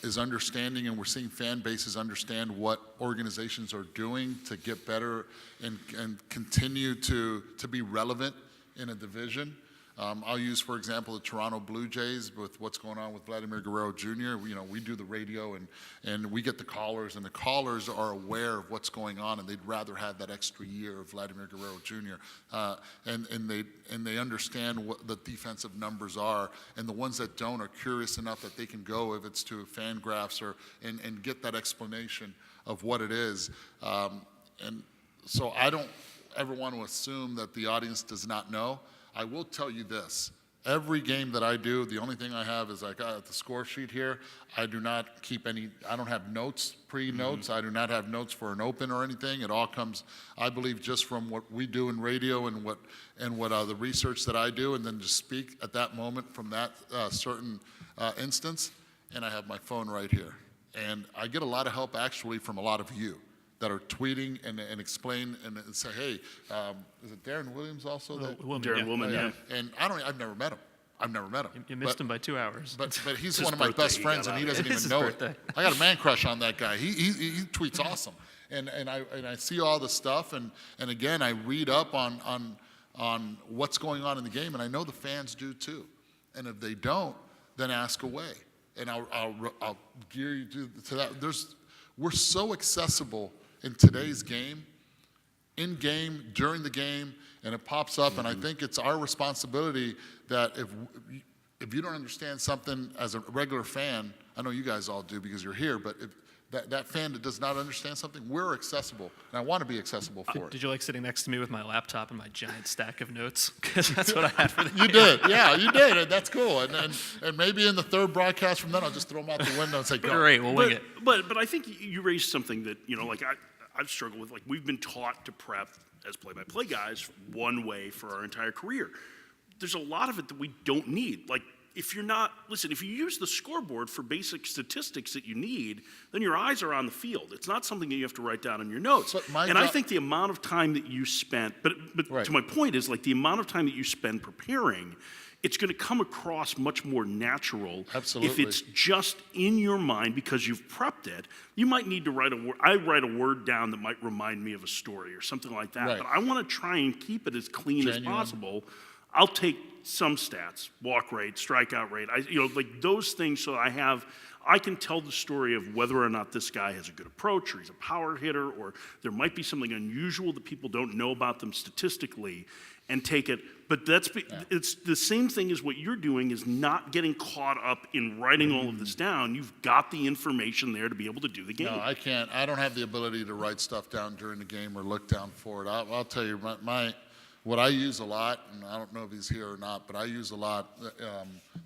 is understanding, and we're seeing fan bases understand what organizations are doing to get better and continue to be relevant in a division. I'll use, for example, the Toronto Blue Jays with what's going on with Vladimir Guerrero Jr. We do the radio and we get the callers, and the callers are aware of what's going on, and they'd rather have that extra year of Vladimir Guerrero Jr. And they understand what the defensive numbers are, and the ones that don't are curious enough that they can go, if it's to Fangraphs and get that explanation of what it is. And so I don't ever want to assume that the audience does not know. I will tell you this. Every game that I do, the only thing I have is like the score sheet here. I do not keep I don't have notes, pre-notes. I do not have notes for an open or anything. It all comes, I believe, just from what we do in radio and what the research that I do, and then just speak at that moment from that certain instance. And I have my phone right here. And I get a lot of help actually from a lot of you that are tweeting and explain and say, hey, is it Darren Williams also? Darren Woolman, yeah. And I've never met him. You missed him by 2 hours. But he's one of my best friends, and he doesn't even know it. I got a man crush on that guy. He tweets awesome, and I see all the stuff, and again I read up on what's going on in the game, and I know the fans do too. And if they don't, then ask away, and I'll gear you to that. We're so accessible in today's game, in game, during the game, and it pops up. And I think it's our responsibility that if you don't understand something as a regular fan, I know you guys all do because you're here, but if that fan that does not understand something, we're accessible, and I want to be accessible for it. Did you like sitting next to me with my laptop and my giant stack of notes? Because that's what I had for the game. You did, yeah, you did, and that's cool. And maybe in the third broadcast from then, I'll just throw them out the window and say, go. Great, we'll wing it. But I think you raised something that, like I've struggled with. Like, we've been taught to prep as play-by-play guys one way for our entire career. There's a lot of it that we don't need. Like, if you use the scoreboard for basic statistics that you need, then your eyes are on the field. It's not something that you have to write down in your notes. I think the amount of time that you spent, but right. To my point is, like, the amount of time that you spend preparing, it's going to come across much more natural. Absolutely. If it's just in your mind because you've prepped it. You might need to write a word. I write a word down that might remind me of a story or something like that. Right. But I want to try and keep it as clean as possible. I'll take some stats, walk rate, strikeout rate, like those things, so I can tell the story of whether or not this guy has a good approach, or he's a power hitter, or there might be something unusual that people don't know about them statistically, and take it. But it's the same thing as what you're doing, is not getting caught up in writing all of this down. You've got the information there to be able to do the game. No, I can't. I don't have the ability to write stuff down during the game or look down for it. I'll tell you, what I use a lot, and I don't know if he's here or not, but I use a lot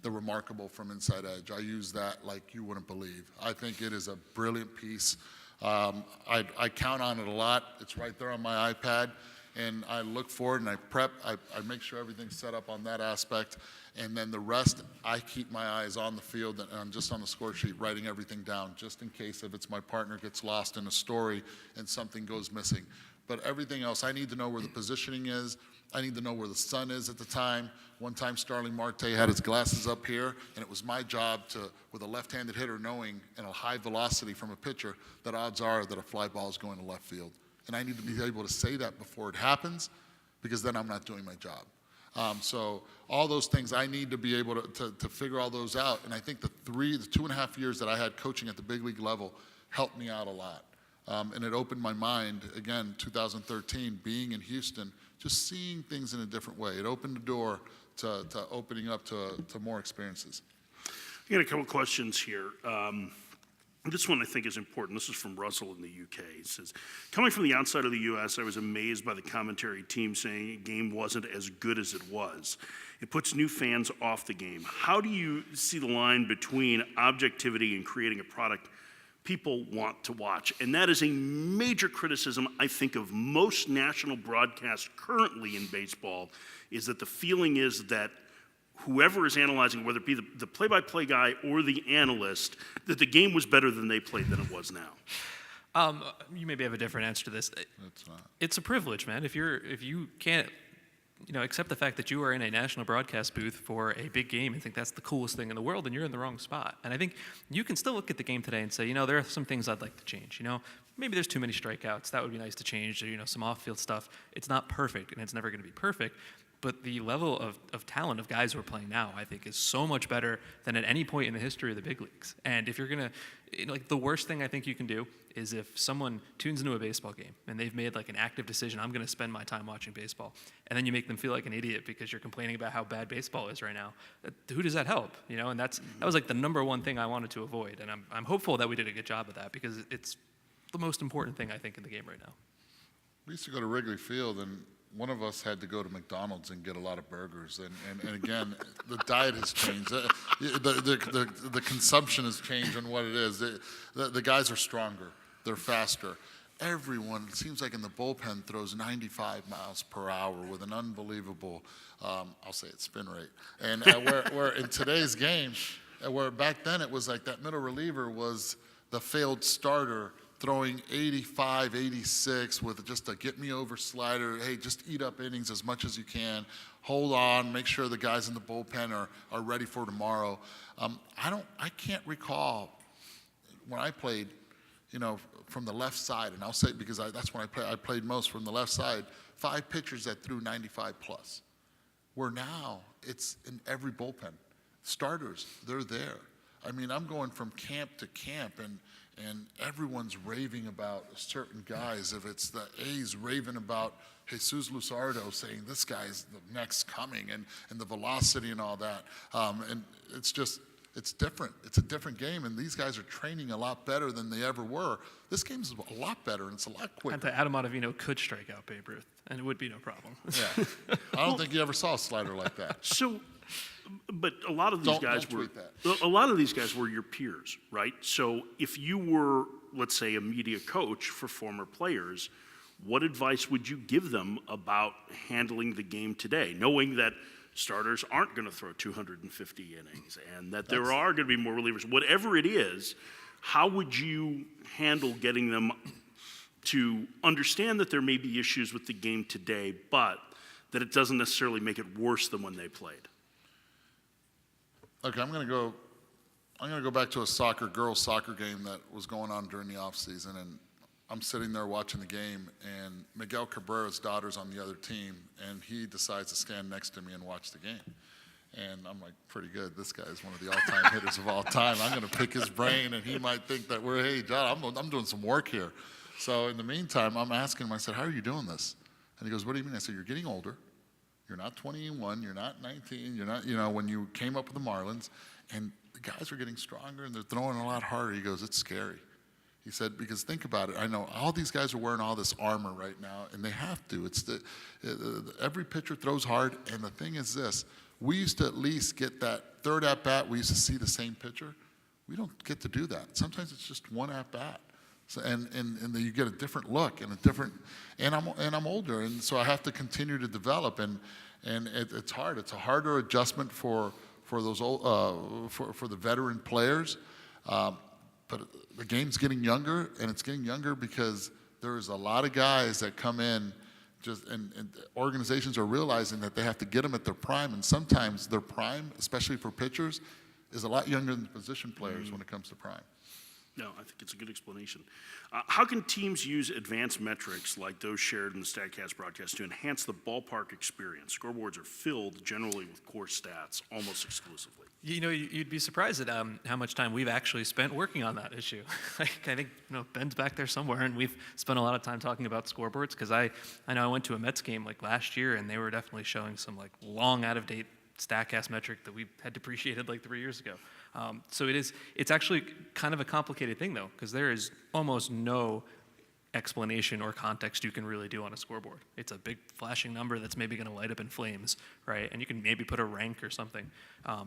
the Remarkable from Inside Edge. I use that like you wouldn't believe. I think it is a brilliant piece. I count on it a lot. It's right there on my iPad, and I look forward and I prep. I make sure everything's set up on that aspect, and then the rest, I keep my eyes on the field, and I'm just on the score sheet writing everything down, just in case if it's my partner gets lost in a story and something goes missing. But everything else, I need to know where the positioning is. I need to know where the sun is at the time. One time, Starling Marte had his glasses up here, and it was my job to, with a left-handed hitter, knowing in a high velocity from a pitcher that odds are that a fly ball is going to left field. And I need to be able to say that before it happens, because then I'm not doing my job. So all those things, I need to be able to figure all those out. And I think the 2.5 years that I had coaching at the big league level helped me out a lot. And it opened my mind, again, 2013, being in Houston, just seeing things in a different way. It opened the door to opening up to more experiences. I got a couple questions here. This one I think is important. This is from Russell in the UK. He says, coming from the outside of the U.S., I was amazed by the commentary team saying the game wasn't as good as it was. It puts new fans off the game. How do you see the line between objectivity and creating a product people want to watch? And that is a major criticism, I think, of most national broadcasts currently in baseball, is that the feeling is that whoever is analyzing, whether it be the play-by-play guy or the analyst, that the game was better than they played than it was now. You maybe have a different answer to this. It's not. It's a privilege, man. If you can't, accept the fact that you are in a national broadcast booth for a big game and think that's the coolest thing in the world, then you're in the wrong spot. And I think you can still look at the game today and say, there are some things I'd like to change. Maybe there's too many strikeouts. That would be nice to change. Or, some off-field stuff. It's not perfect, and it's never going to be perfect. But the level of talent of guys who are playing now, I think, is so much better than at any point in the history of the big leagues. And if you're going to, the worst thing I think you can do is if someone tunes into a baseball game and they've made an active decision, I'm going to spend my time watching baseball, and then you make them feel like an idiot because you're complaining about how bad baseball is right now. Who does that help? And that was the number one thing I wanted to avoid. And I'm hopeful that we did a good job of that, because it's the most important thing I think in the game right now. We used to go to Wrigley Field, and one of us had to go to McDonald's and get a lot of burgers. And again, the diet has changed. The consumption has changed on what it is. The guys are stronger. They're faster. Everyone, it seems like in the bullpen, throws 95 miles per hour with an unbelievable, I'll say it, spin rate. And where in today's game, where back then it was like that middle reliever was the failed starter throwing 85, 86 with just a get-me-over slider. Hey, just eat up innings as much as you can. Hold on. Make sure the guys in the bullpen are ready for tomorrow. I can't recall when I played, from the left side, and I'll say because that's when I played most from the left side, 5 pitchers that threw 95 plus. Where now it's in every bullpen. Starters, they're there. I mean, I'm going from camp to camp, and everyone's raving about certain guys. If it's the A's raving about Jesus Luzardo, saying this guy's the next coming, and the velocity and all that. And it's different. It's a different game, and these guys are training a lot better than they ever were. This game's a lot better, and it's a lot quicker. And to Adam Ottavino could strike out Babe Ruth, and it would be no problem. Yeah. I don't think you ever saw a slider like that. So, but a lot of these guys don't were tweet that. a lot of these guys were your peers, right? So if you were, let's say, a media coach for former players, what advice would you give them about handling the game today, knowing that starters aren't going to throw 250 innings and that there are going to be more relievers? Whatever it is, how would you handle getting them to understand that there may be issues with the game today, but that it doesn't necessarily make it worse than when they played? Okay, I'm going to go back to a girls' soccer game that was going on during the off season, and I'm sitting there watching the game, and Miguel Cabrera's daughter's on the other team, and he decides to stand next to me and watch the game. And I'm like, pretty good. This guy is one of the all-time hitters of all time. I'm going to pick his brain, and he might think that hey, John, I'm doing some work here. So in the meantime, I'm asking him, I said, how are you doing this? And he goes, what do you mean? I said, you're getting older. You're not 21, you're not 19, you're not, when you came up with the Marlins, and the guys are getting stronger and they're throwing a lot harder. He goes, it's scary. He said, because think about it. I know all these guys are wearing all this armor right now, and they have to. Every pitcher throws hard, and the thing is this. We used to at least get that third at-bat. We used to see the same pitcher. We don't get to do that. Sometimes it's just one at-bat. So, and then you get a different look and a different, and I'm older, and so I have to continue to develop, and it's hard. It's a harder adjustment for those old, for the veteran players, but the game's getting younger, and it's getting younger because there's a lot of guys that come in. And organizations are realizing that they have to get them at their prime, and sometimes their prime, especially for pitchers, is a lot younger than position players when it comes to prime. No, I think it's a good explanation. How can teams use advanced metrics like those shared in the StatCast broadcast to enhance the ballpark experience? Scoreboards are filled generally with core stats almost exclusively. You'd be surprised at how much time we've actually spent working on that issue. Like, I think Ben's back there somewhere, and we've spent a lot of time talking about scoreboards because I know I went to a Mets game like last year, and they were definitely showing some like long out of date StatCast metric that we had depreciated like 3 years ago. So it's actually kind of a complicated thing though, because there is almost no explanation or context you can really do on a scoreboard. It's a big flashing number that's maybe going to light up in flames, right? And you can maybe put a rank or something.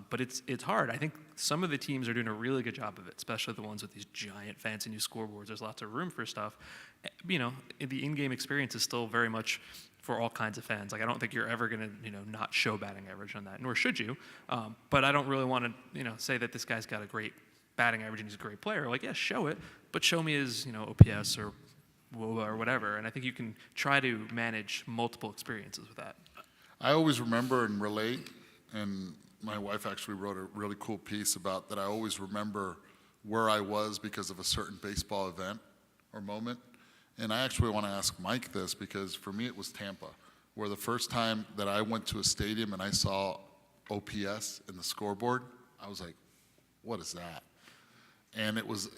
But it's hard. I think some of the teams are doing a really good job of it, especially the ones with these giant fancy new scoreboards. There's lots of room for stuff. The in-game experience is still very much for all kinds of fans. Like, I don't think you're ever going to, not show batting average on that, nor should you. But I don't really want to, say that this guy's got a great batting average and he's a great player. Like, yeah, show it, but show me his, OPS or WOBA or whatever. And I think you can try to manage multiple experiences with that. I always remember and relate, and my wife actually wrote a really cool piece about that. I always remember where I was because of a certain baseball event or moment. And I actually want to ask Mike this, because for me it was Tampa, where the first time that I went to a stadium and I saw OPS in the scoreboard, I was like, what is that? And it was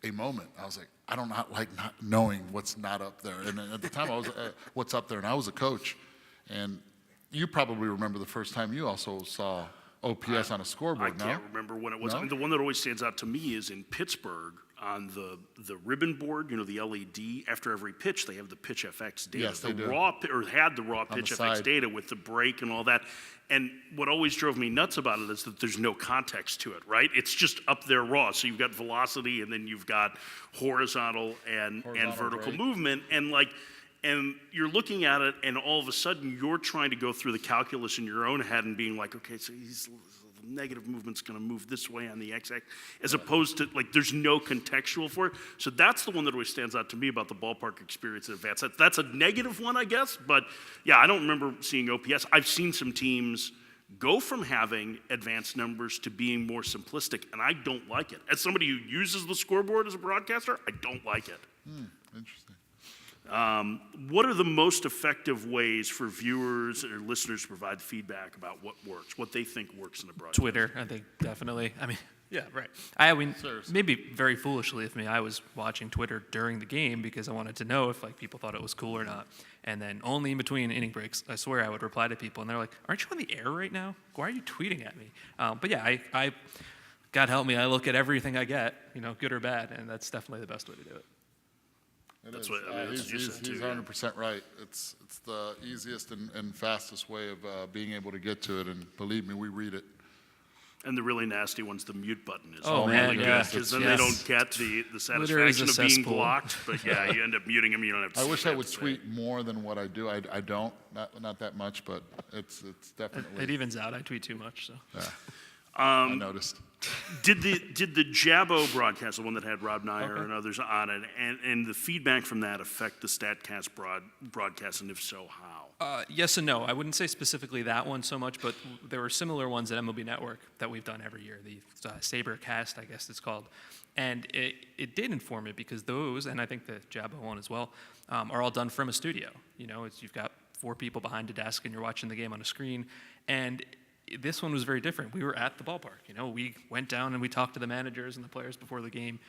a moment. I was like, I don't like not knowing what's not up there. And at the time I was, what's up there? And I was a coach. And you probably remember the first time you also saw OPS on a scoreboard, no? I can't remember when it was. No? I mean, the one that always stands out to me is in Pittsburgh on the ribbon board, the LED. After every pitch, they have the Pitch FX data. Yes, they do. Had the raw On Pitch the FX side. data with the break and all that. And what always drove me nuts about it is that there's no context to it, right? It's just up there raw. So you've got velocity, and then you've got horizontal and vertical break. movement, and you're looking at it, and all of a sudden you're trying to go through the calculus in your own head and being like, okay, so he's negative movement's going to move this way on the x-axis, as opposed to, like, there's no contextual for it. So that's the one that always stands out to me about the ballpark experience in advance. That's a negative one, I guess, but yeah, I don't remember seeing OPS. I've seen some teams go from having advanced numbers to being more simplistic, and I don't like it. As somebody who uses the scoreboard as a broadcaster, I don't like it. Interesting. What are the most effective ways for viewers or listeners to provide feedback about what works, what they think works in a broadcast? Twitter, I think, definitely. I mean, yeah, right. I mean, Seriously. maybe very foolishly of me, I was watching Twitter during the game because I wanted to know if people thought it was cool or not. And then only in between inning breaks, I swear I would reply to people, and they're like, "Aren't you on the air right now? Why are you tweeting at me?" But yeah, I God help me, I look at everything I get, good or bad, and that's definitely the best way to do it. That's is. what you He's said too, yeah. 100% right. It's the easiest and fastest way of being able to get to it, and believe me, we read it. And the really nasty one's the mute button is Oh, really man, good, yeah. because then Yes. they don't get the Twitter is satisfaction a of being cesspool. blocked. But yeah, you end up muting them. You don't have to. I wish I have would to say tweet more than what I do. I don't, not that much, but it's definitely. It evens out. I tweet too much, so. I noticed. Did the Jabbo broadcast, the one that had Rob Nyer and others on it, and the feedback from that affect the StatCast broadcast, and if so, how? Yes and no. I wouldn't say specifically that one so much, but there were similar ones at MLB Network that we've done every year, the SABR Cast, I guess it's called. And it did inform me because those, and I think the Jabbo one as well, are all done from a studio. You've got 4 people behind a desk and you're watching the game on a screen. And this one was very different. We were at the ballpark. We went down and we talked to the managers and the players before the game.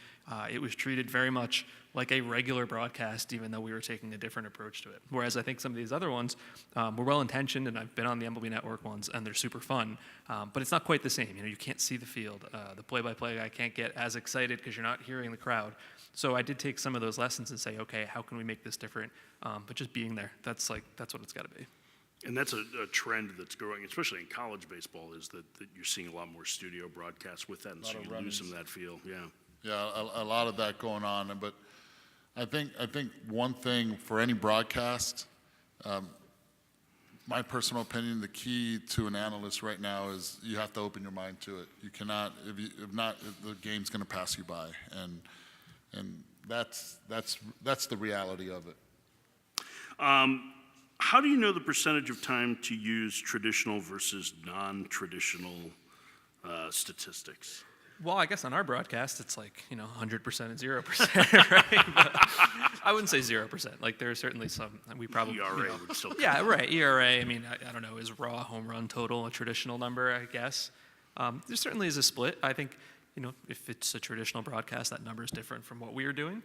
It was treated very much like a regular broadcast, even though we were taking a different approach to it. Whereas I think some of these other ones were well-intentioned, and I've been on the MLB Network ones, and they're super fun. But it's not quite the same. You can't see the field. The play-by-play guy can't get as excited because you're not hearing the crowd. So I did take some of those lessons and say, okay, how can we make this different? But just being there, that's what it's got to be. And that's a trend that's growing, especially in college baseball, is that you're seeing a lot more studio broadcasts with that, and so you lose some of that feel. Yeah. Yeah, a lot of that going on, but I think one thing for any broadcast, my personal opinion, the key to an analyst right now is you have to open your mind to it. You cannot, if not, the game's going to pass you by, and that's the reality of it. How do you know the percentage of time to use traditional versus non-traditional statistics? Well, I guess on our broadcast, it's like, 100% and 0%, right? But I wouldn't say 0%. Like, there are certainly some, we probably, ERA would still count. yeah, right, ERA, I mean, I don't know, is raw home run total a traditional number, I guess? There certainly is a split. I think, if it's a traditional broadcast, that number is different from what we are doing.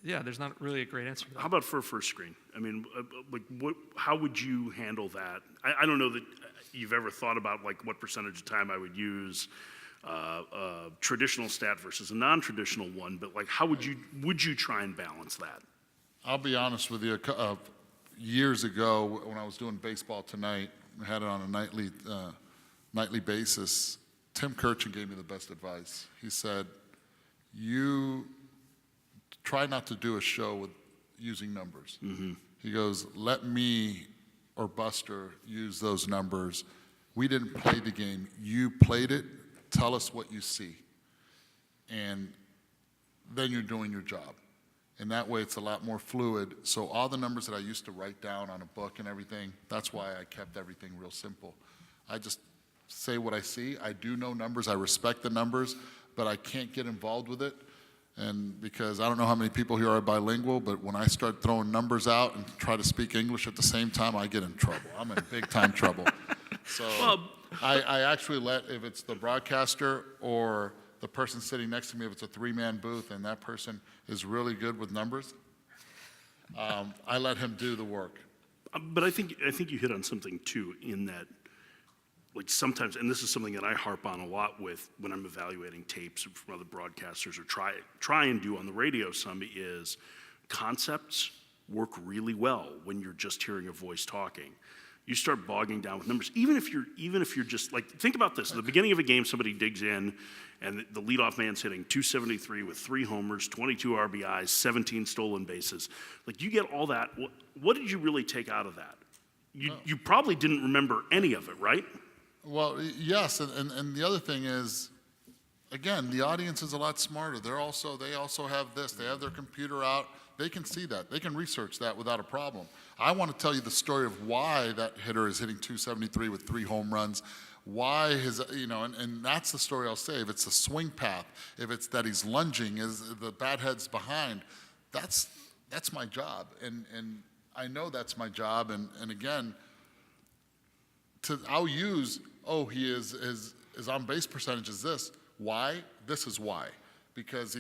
Yeah, there's not really a great answer to that. How about for a first screen? I mean, how would you handle that? I don't know that you've ever thought about, like, what percentage of time I would use a traditional stat versus a non-traditional one, but like, how would you try and balance that? I'll be honest with you. Years ago, when I was doing Baseball Tonight, we had it on a nightly basis. Tim Kirchin gave me the best advice. He said, "You try not to do a show with using numbers." Mm-hmm. He goes, "Let me or Buster use those numbers. We didn't play the game. You played it. Tell us what you see, and then you're doing your job. And that way it's a lot more fluid." So all the numbers that I used to write down on a book and everything, that's why I kept everything real simple. I just say what I see. I do know numbers. I respect the numbers, but I can't get involved with it. And because I don't know how many people here are bilingual, but when I start throwing numbers out and try to speak English at the same time, I get in trouble. I'm in big time trouble. So I actually if it's the broadcaster or the person sitting next to me, if it's a three-man booth and that person is really good with numbers, I let him do the work. But I think you hit on something too, in that, like, sometimes, and this is something that I harp on a lot with when I'm evaluating tapes from other broadcasters, or try and do on the radio some, is concepts work really well when you're just hearing a voice talking. You start bogging down with numbers, even if you're just, like, think about this. At the beginning of a game, somebody digs in, and the leadoff man's hitting .273 with 3 homers, 22 RBIs, 17 stolen bases. Like, you get all that. What did you really take out of that? You probably didn't remember any of it, right? Well, yes, and the other thing is, again, the audience is a lot smarter. They also have this. They have their computer out. They can see that. They can research that without a problem. I want to tell you the story of why that hitter is hitting .273 with 3 home runs. Why his, and that's the story I'll say. If it's a swing path, if it's that he's lunging, is the bat head's behind, that's my job. And I know that's my job. And again, I'll use, his on base percentage is this. Why? This is why. Because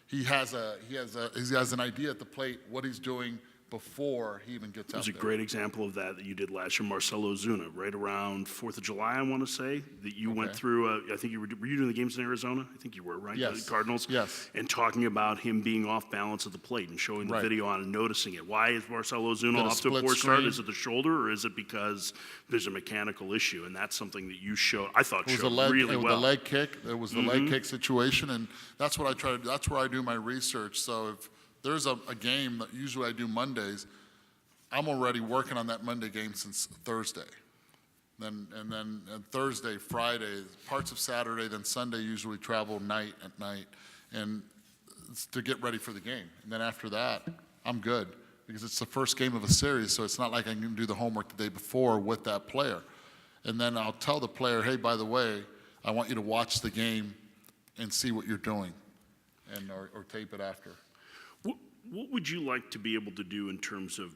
he has an idea at the plate what he's doing before he even gets out there. There's a great example of that you did last year, Marcelo Ozuna, right around 4th of July, I want to say, that you went through, I think were you doing the games in Arizona? I think you were, right? Yes. The Cardinals? Yes. And talking about him being off balance at the plate and showing the video on and noticing it. Why is Marcelo Ozuna off to a poor start? Is it the shoulder, or is it because there's a mechanical issue? And that's something that you showed, I thought, showed really well. It was the leg kick. It was the leg kick situation, and that's what I try to do. That's where I do my research. So if there's a game that usually I do Mondays, I'm already working on that Monday game since Thursday. Then Thursday, Friday, parts of Saturday, then Sunday usually travel at night, and it's to get ready for the game. And then after that, I'm good because it's the first game of a series, so it's not like I can do the homework the day before with that player. And then I'll tell the player, hey, by the way, I want you to watch the game and see what you're doing, or tape it after. What would you like to be able to do in terms of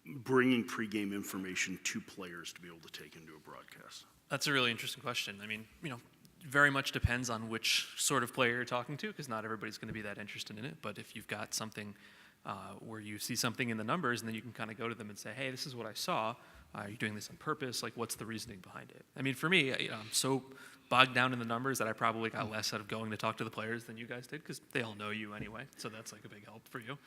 bringing pregame information to players to be able to take into a broadcast? That's a really interesting question. I mean, very much depends on which sort of player you're talking to, because not everybody's going to be that interested in it. But if you've got something where you see something in the numbers, and then you can kind of go to them and say, hey, this is what I saw. Are you doing this on purpose? Like, what's the reasoning behind it? I mean, for me, I'm so bogged down in the numbers that I probably got less out of going to talk to the players than you guys did, because they all know you anyway, so that's like a big help for you.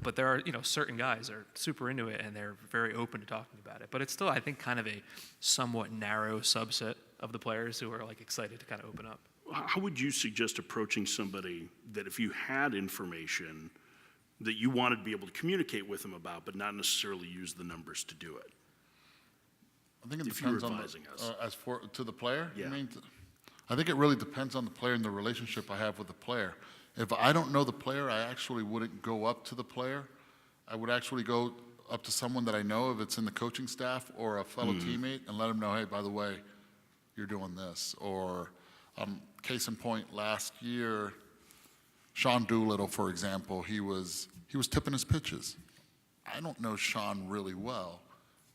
But there are, certain guys are super into it, and they're very open to talking about it. But it's still, I think, kind of a somewhat narrow subset of the players who are like excited to kind of open up. How would you suggest approaching somebody that if you had information that you wanted to be able to communicate with him about, but not necessarily use the numbers to do it? I think it If you were depends on advising us. as for to the player. Yeah. I mean, I think it really depends on the player and the relationship I have with the player. If I don't know the player, I actually wouldn't go up to the player. I would actually go up to someone that I know, if it's in the coaching staff or a fellow teammate, and let them know, hey, by the way, you're doing this. Or case in point, last year, Sean Doolittle, for example, he was tipping his pitches. I don't know Sean really well,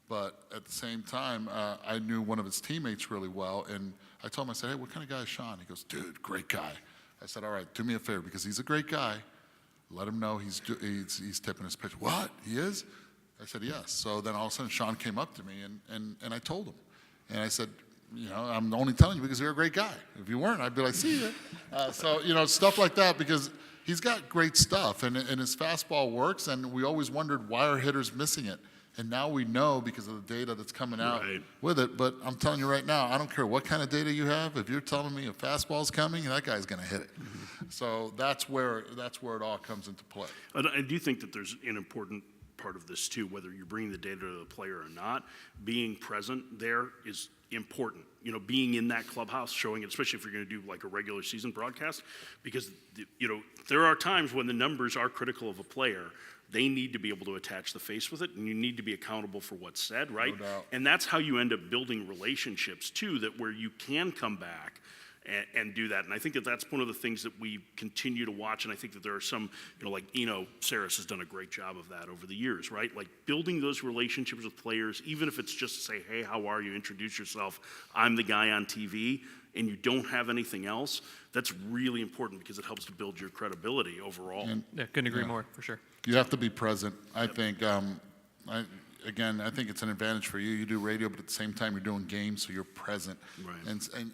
but at the same time, I knew one of his teammates really well, and I told him, I said, hey, what kind of guy is Sean? He goes, dude, great guy. I said, all right, do me a favor, because he's a great guy. Let him know he's tipping his pitch. What, he is? I said, yes. So then all of a sudden, Sean came up to me, and I told him. And I said, I'm only telling you because you're a great guy. If you weren't, I'd be like, see you. So, stuff like that, because he's got great stuff, and his fastball works, and we always wondered why are hitters missing it. And now we know because of the data that's coming out with it. But I'm telling you right now, I don't care what kind of data you have. If you're telling me a fastball's coming, that guy's going to hit it. So that's where it all comes into play. I do think that there's an important part of this too, whether you're bringing the data to the player or not. Being present there is important. Being in that clubhouse, showing it, especially if you're going to do like a regular season broadcast, because there are times when the numbers are critical of a player. They need to be able to attach the face with it, and you need to be accountable for what's said, right? No doubt. And that's how you end up building relationships too, that where you can come back and do that. And I think that that's one of the things that we continue to watch, and I think that there are some, like Saris has done a great job of that over the years, right? Like building those relationships with players, even if it's just to say, hey, how are you? Introduce yourself. I'm the guy on TV, and you don't have anything else. That's really important because it helps to build your credibility overall. Yeah, couldn't agree more, for sure. You have to be present. I think, I think it's an advantage for you. You do radio, but at the same time, you're doing games, so you're present. Right. And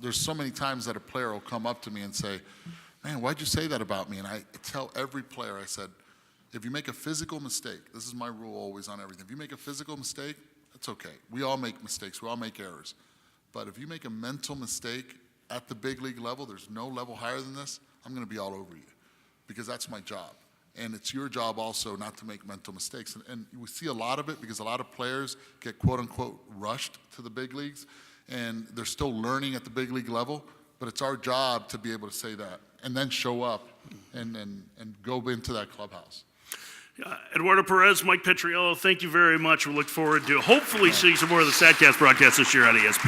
there's so many times that a player will come up to me and say, man, why'd you say that about me? And I tell every player, I said, if you make a physical mistake, this is my rule always on everything. If you make a physical mistake, that's okay. We all make mistakes. We all make errors. But if you make a mental mistake at the big league level, there's no level higher than this, I'm going to be all over you because that's my job. And it's your job also not to make mental mistakes. And we see a lot of it because a lot of players get quote-unquote rushed to the big leagues, and they're still learning at the big league level. But it's our job to be able to say that and then show up and go into that clubhouse. Eduardo Perez, Mike Petriello, thank you very much. We look forward to hopefully seeing some more of the SADcast broadcasts this year on ESPN.